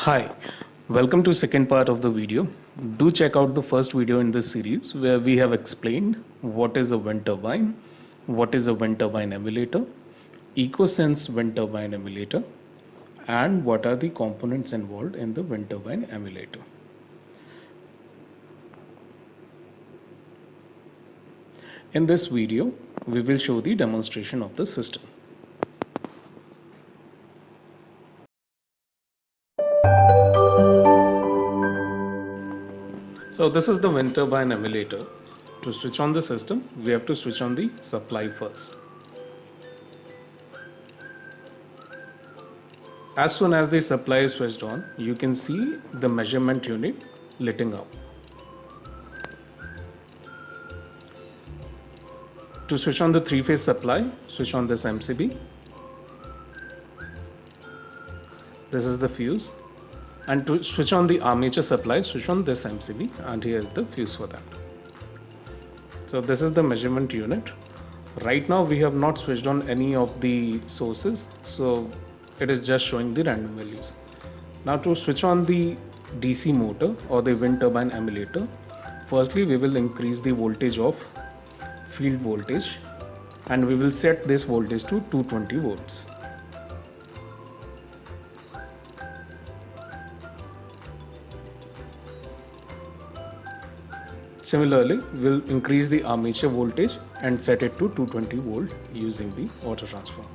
Hi, welcome to second part of the video. Do check out the first video in this series where we have explained what is a wind turbine, what is a wind turbine emulator, EcoSense wind turbine emulator, and what are the components involved in the wind turbine emulator. In this video, we will show the demonstration of the system. So this is the wind turbine emulator. To switch on the system, we have to switch on the supply first. As soon as the supply is switched on, you can see the measurement unit lighting up. To switch on the three-phase supply, switch on this MCB. This is the fuse. And to switch on the armature supply, switch on this MCB, and here is the fuse for that. So this is the measurement unit. Right now we have not switched on any of the sources, so it is just showing the random values. Now to switch on the DC motor or the wind turbine emulator, firstly we will increase the voltage of field voltage, and we will set this voltage to 220 volts. Similarly, we'll increase the armature voltage and set it to 220 volt using the auto transformer.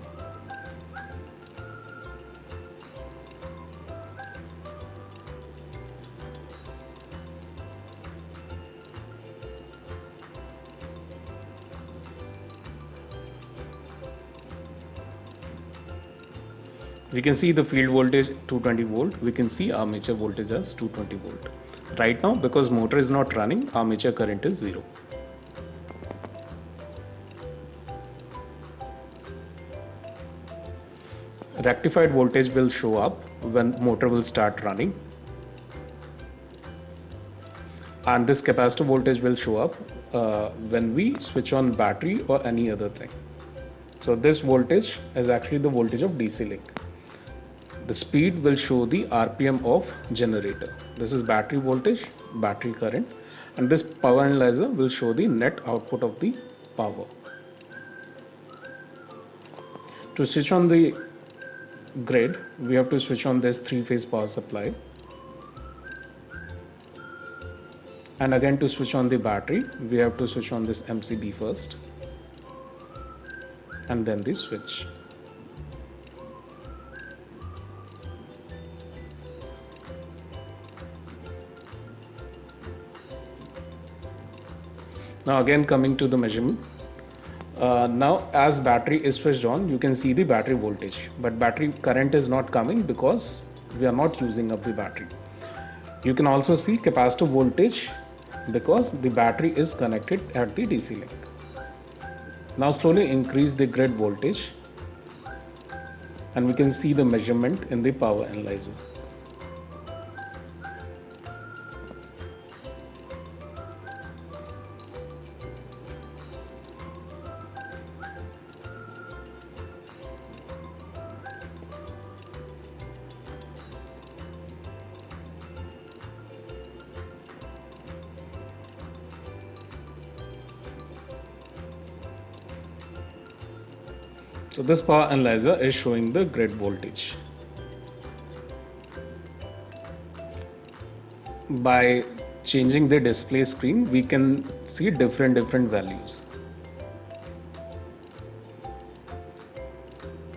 We can see the field voltage 220 volt. We can see armature voltage as 220 volt. Right now, because motor is not running, armature current is 0. Rectified voltage will show up when motor will start running. And this capacitor voltage will show up when we switch on battery or any other thing. So this voltage is actually the voltage of DC link. The speed will show the RPM of generator. This is battery voltage, battery current, and this power analyzer will show the net output of the power. To switch on the grid, we have to switch on this three-phase power supply. And again, to switch on the battery, we have to switch on this MCB first, and then the switch. Now again coming to the measurement. Now as battery is switched on, you can see the battery voltage, but battery current is not coming because we are not using up the battery. You can also see capacitor voltage because the battery is connected at the DC link. Now slowly increase the grid voltage, and we can see the measurement in the power analyzer. So this power analyzer is showing the grid voltage. By changing the display screen, we can see different values.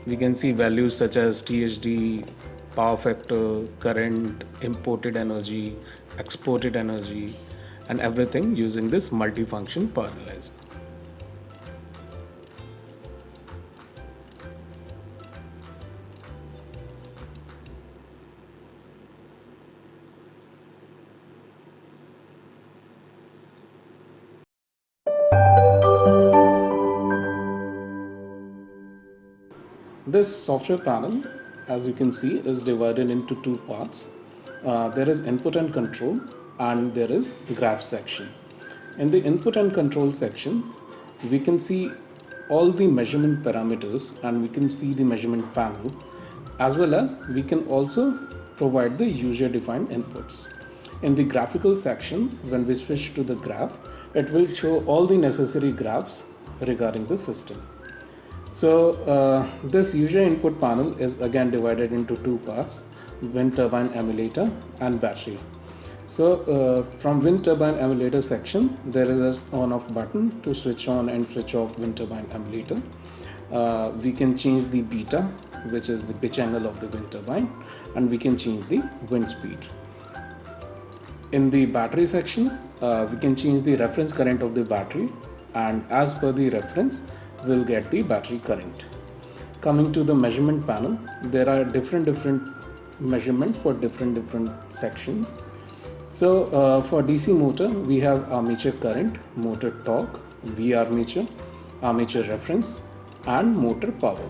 We can see values such as THD, power factor, current, imported energy, exported energy, and everything using this multifunction power analyzer. This software panel, as you can see, is divided into two parts. There is input and control, and there is graph section. In the input and control section, we can see all the measurement parameters, and we can see the measurement panel, as well as we can also provide the user-defined inputs. In the graphical section, when we switch to the graph, it will show all the necessary graphs regarding the system. So this user input panel is again divided into two parts: wind turbine emulator and battery. So from wind turbine emulator section, there is a on-off button to switch on and switch off wind turbine emulator. We can change the beta, which is the pitch angle of the wind turbine, and we can change the wind speed. In the battery section, we can change the reference current of the battery, and as per the reference, we'll get the battery current. Coming to the measurement panel, there are different measurement for different sections. So for DC motor, we have armature current, motor torque, V armature, armature reference, and motor power.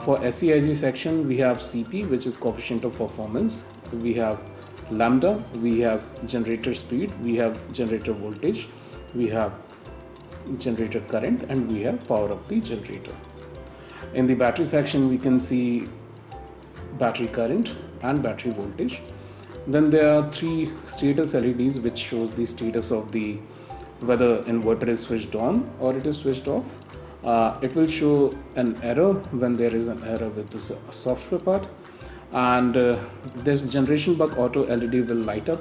For SEIG section, we have CP, which is coefficient of performance. We have lambda, we have generator speed, we have generator voltage, we have generator current, and we have power of the generator. In the battery section, we can see battery current and battery voltage. Then there are three status LEDs which shows the status of the whether inverter is switched on or it is switched off. It will show an error when there is an error with the software part, and this generation buck auto LED will light up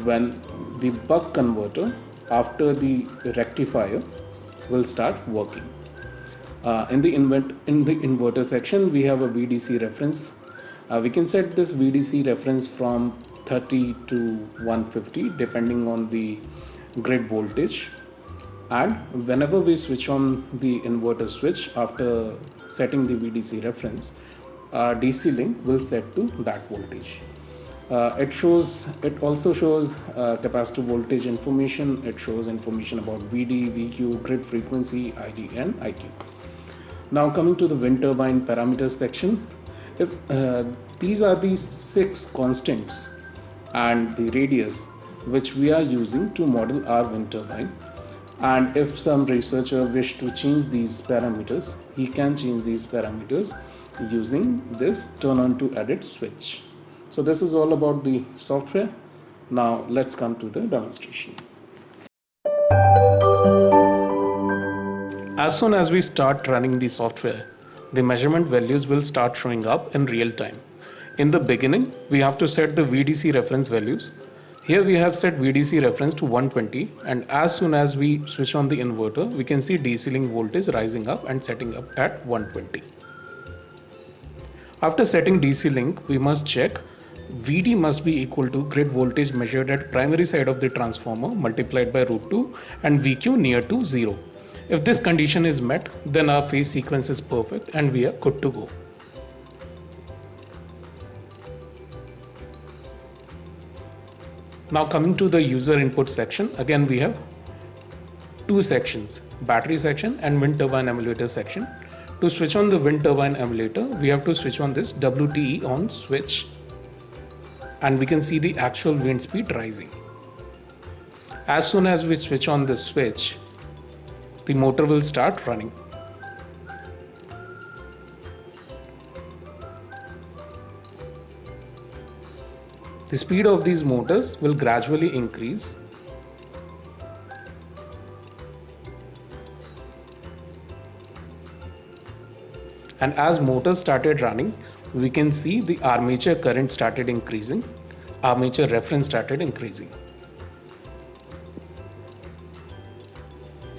when the buck converter after the rectifier will start working. In the inverter section, we have a VDC reference. We can set this VDC reference from 30 to 150 depending on the grid voltage, and whenever we switch on the inverter switch after setting the VDC reference, DC link will set to that voltage. It also shows capacitor voltage information. It shows information about VD, VQ, grid frequency, ID, and IQ. Now coming to the wind turbine parameters section, if these are the 6 constants and the radius which we are using to model our wind turbine, and if some researcher wish to change these parameters, he can change these parameters using this turn on to edit switch. So this is all about the software. Now let's come to the demonstration. As soon as we start running the software, the measurement values will start showing up in real time. In the beginning, we have to set the VDC reference values. Here we have set VDC reference to 120, and as soon as we switch on the inverter, we can see DC link voltage rising up and setting up at 120. After setting DC link, we must check VD must be equal to grid voltage measured at primary side of the transformer multiplied by √2 and VQ near to 0. If this condition is met, then our phase sequence is perfect and we are good to go. Now coming to the user input section, again we have two sections, battery section and wind turbine emulator section. To switch on the wind turbine emulator, we have to switch on this WTE on switch, and we can see the actual wind speed rising. As soon as we switch on the switch, the motor will start running. The speed of these motors will gradually increase. And as motors started running, we can see the armature current started increasing, armature reference started increasing.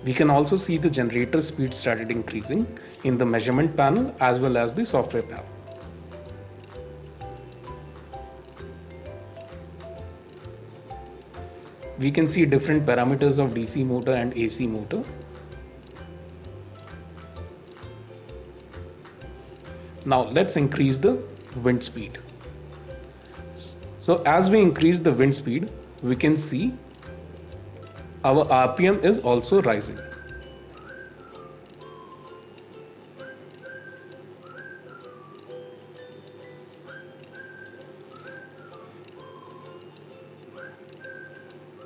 We can also see the generator speed started increasing in the measurement panel as well as the software panel. We can see different parameters of DC motor and AC motor. Now let's increase the wind speed. So as we increase the wind speed, we can see our RPM is also rising.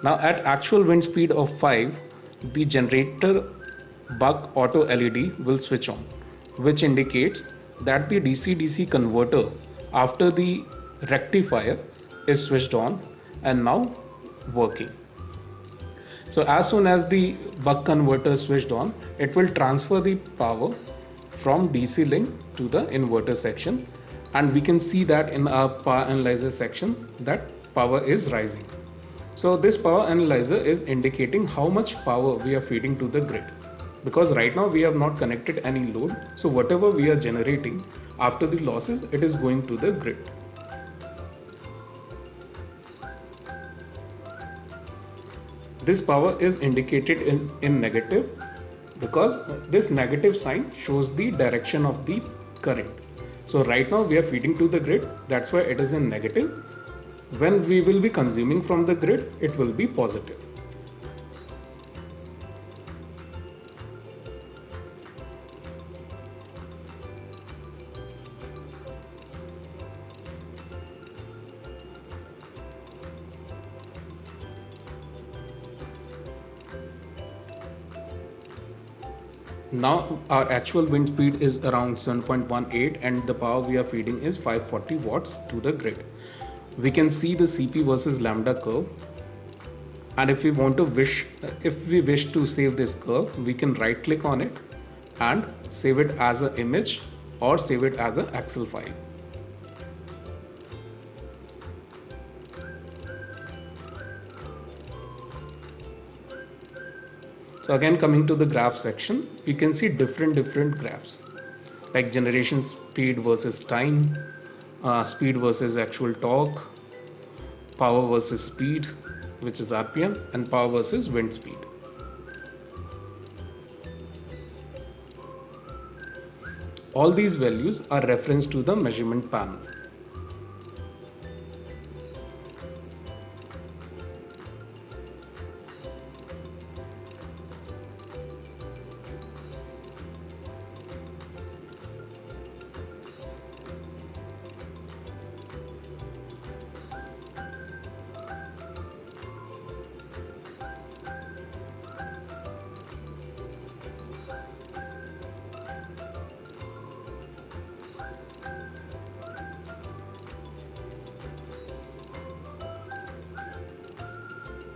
Now at actual wind speed of 5, the generator buck auto LED will switch on, which indicates that the DC-DC converter after the rectifier is switched on and now working. So as soon as the buck converter switched on, it will transfer the power from DC link to the inverter section, and we can see that in our power analyzer section that power is rising. So this power analyzer is indicating how much power we are feeding to the grid, because right now we have not connected any load, so whatever we are generating after the losses, it is going to the grid. This power is indicated in negative because this negative sign shows the direction of the current. So right now we are feeding to the grid, that's why it is in negative. When we will be consuming from the grid, it will be positive. Now our actual wind speed is around 7.18 and the power we are feeding is 540 watts to the grid. We can see the CP versus lambda curve, and if we wish to save this curve, we can right click on it and save it as an image or save it as an Excel file. So again, coming to the graph section, you can see different graphs like generation speed versus time, speed versus actual torque, power versus speed, which is RPM, and power versus wind speed. All these values are referenced to the measurement panel.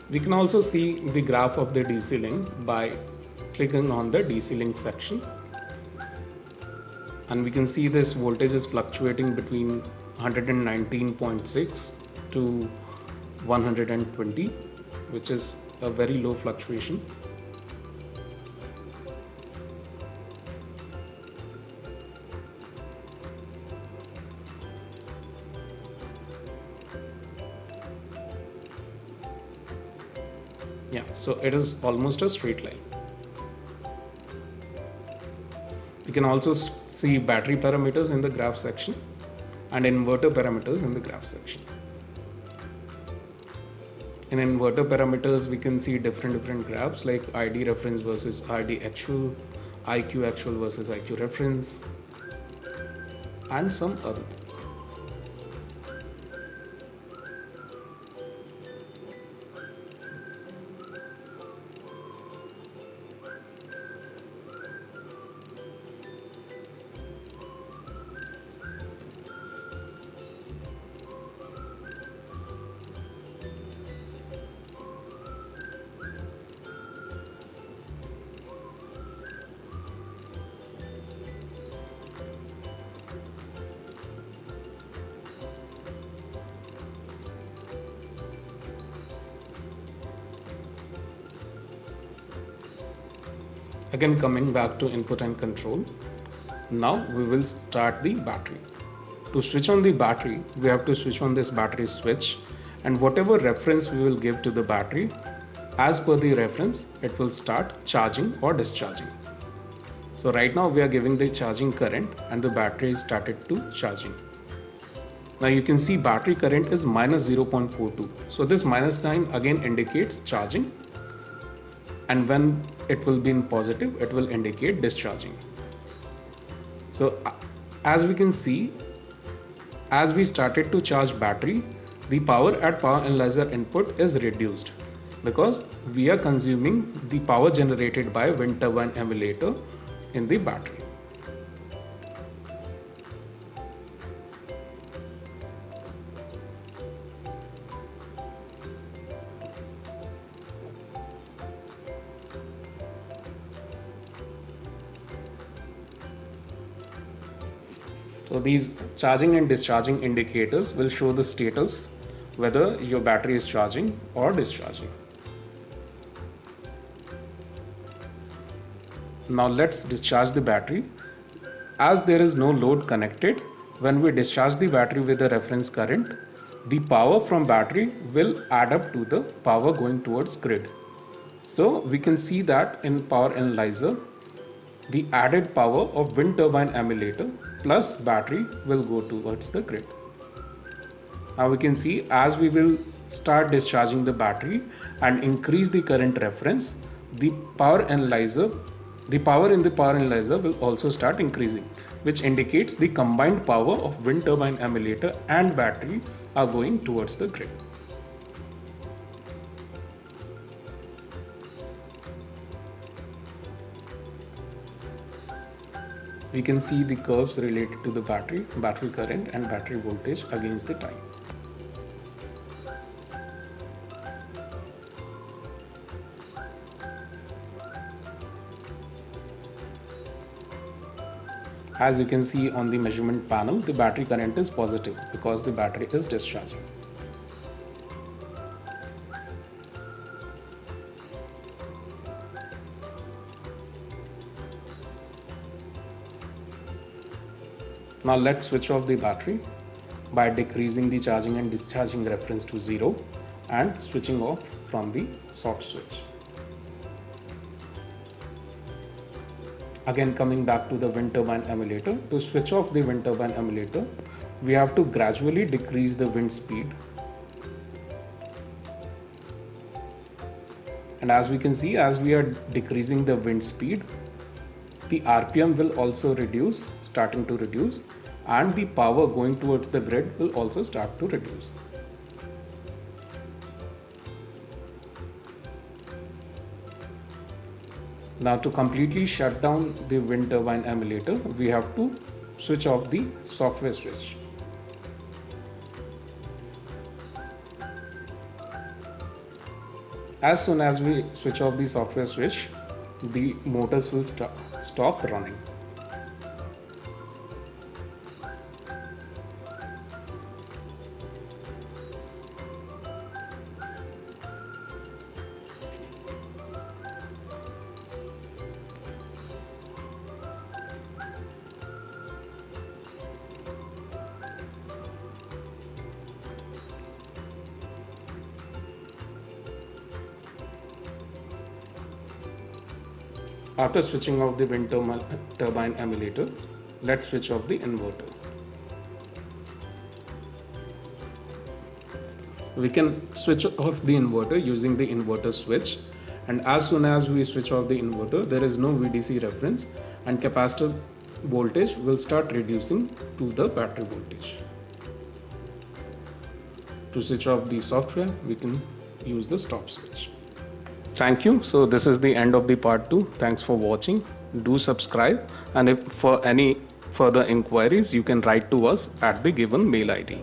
We can also see the graph of the DC link by clicking on the DC link section, and we can see this voltage is fluctuating between 119.6 to 120, which is a very low fluctuation. Yeah, so it is almost a straight line. You can also see battery parameters in the graph section and inverter parameters in the graph section. In inverter parameters, we can see different graphs like ID reference versus ID actual, IQ actual versus IQ reference, and some other. Again, coming back to input and control, now we will start the battery. To switch on the battery, we have to switch on this battery switch, and whatever reference we will give to the battery, as per the reference, it will start charging or discharging. So right now we are giving the charging current and the battery is started to charging. Now you can see battery current is minus 0.42. So this minus sign again indicates charging, and when it will be in positive, it will indicate discharging. So as we can see, as we started to charge battery, the power at power analyzer input is reduced because we are consuming the power generated by wind turbine emulator in the battery. So these charging and discharging indicators will show the status whether your battery is charging or discharging. Now let's discharge the battery. As there is no load connected, when we discharge the battery with a reference current, the power from battery will add up to the power going towards grid. So we can see that in power analyzer, the added power of wind turbine emulator plus battery will go towards the grid. Now we can see as we will start discharging the battery and increase the current reference, the power in the power analyzer will also start increasing, which indicates the combined power of wind turbine emulator and battery are going towards the grid. We can see the curves related to the battery current and battery voltage against the time. As you can see on the measurement panel, the battery current is positive because the battery is discharging. Now let's switch off the battery by decreasing the charging and discharging reference to 0 and switching off from the soft switch. Again, coming back to the wind turbine emulator, to switch off the wind turbine emulator, we have to gradually decrease the wind speed. And as we can see, as we are decreasing the wind speed, the RPM will also reduce, starting to reduce, and the power going towards the grid will also start to reduce. Now to completely shut down the wind turbine emulator, we have to switch off the software switch. As soon as we switch off the software switch, the motors will stop running. After switching off the wind turbine emulator, let's switch off the inverter. We can switch off the inverter using the inverter switch, and as soon as we switch off the inverter, there is no VDC reference and capacitor voltage will start reducing to the battery voltage. To switch off the software, we can use the stop switch. Thank you. So this is the end of the part 2. Thanks for watching. Do subscribe, and if for any further inquiries, you can write to us at the given mail ID.